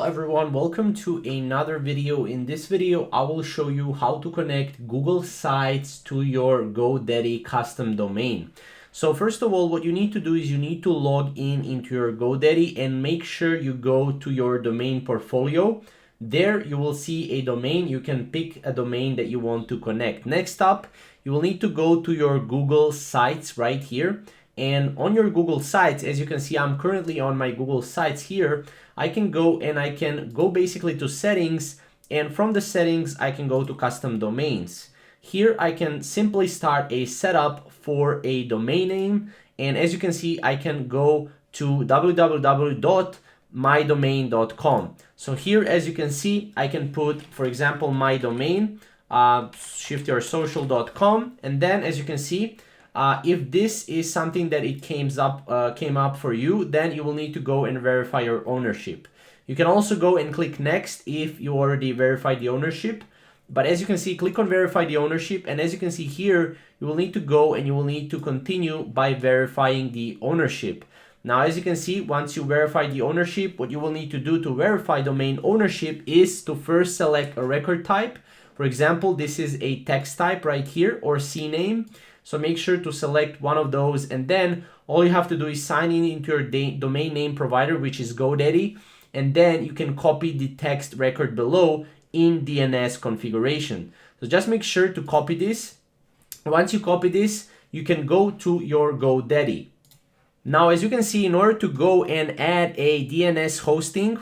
everyone, welcome to another video. In this video, I will show you how to connect Google Sites to your GoDaddy custom domain. So first of all, what you need to do is you need to log in into your GoDaddy and make sure you go to your domain portfolio. There you will see a domain. You can pick a domain that you want to connect. Next up, you will need to go to your Google Sites right here. And on your Google Sites, as you can see, I'm currently on my Google Sites here. I can go basically to settings, and from the settings, I can go to custom domains. Here, I can simply start a setup for a domain name. And as you can see, I can go to www.mydomain.com. So here, as you can see, I can put, for example, my domain, shiftyoursocial.com. And then as you can see, if this is something that it came up for you, then you will need to go and verify your ownership. You can also go and click next if you already verified the ownership. But as you can see, click on verify the ownership. And as you can see here, you will need to go and you will need to continue by verifying the ownership. Now, as you can see, once you verify the ownership, what you will need to do to verify domain ownership is to first select a record type. For example, this is a text type right here, or CNAME. So make sure to select one of those, and then all you have to do is sign in into your domain name provider, which is GoDaddy, and then you can copy the text record below in DNS configuration. So just make sure to copy this. Once you copy this, you can go to your GoDaddy. Now, as you can see, in order to go and add a DNS hosting,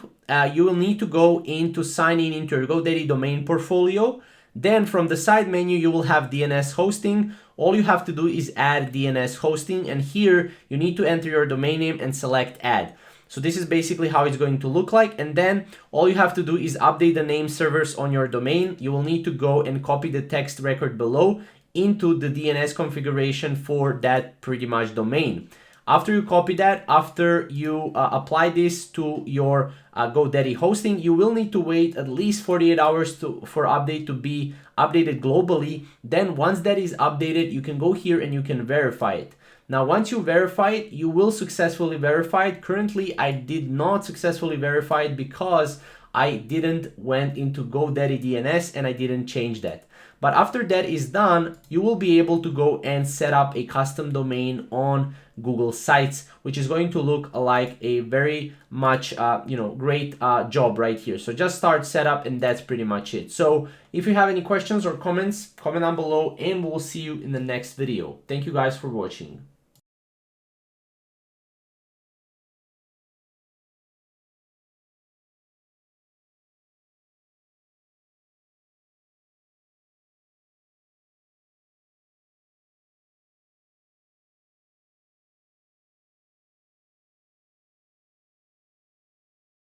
you will need to go into sign in into your GoDaddy domain portfolio. Then from the side menu, you will have DNS hosting. All you have to do is add DNS hosting, and here you need to enter your domain name and select add. So this is basically how it's going to look like, and then all you have to do is update the name servers on your domain. You will need to go and copy the text record below into the DNS configuration for that pretty much domain. After you copy that, after you apply this to your GoDaddy hosting, you will need to wait at least 48 hours for update to be updated globally. Then once that is updated, you can go here and you can verify it. Now, once you verify it, you will successfully verify it. Currently, I did not successfully verify it because I didn't went into GoDaddy DNS and I didn't change that. But after that is done, you will be able to go and set up a custom domain on Google Sites, which is going to look like a very much great job right here. So just start setup, and that's pretty much it. So if you have any questions or comments, comment down below, and we'll see you in the next video. Thank you guys for watching.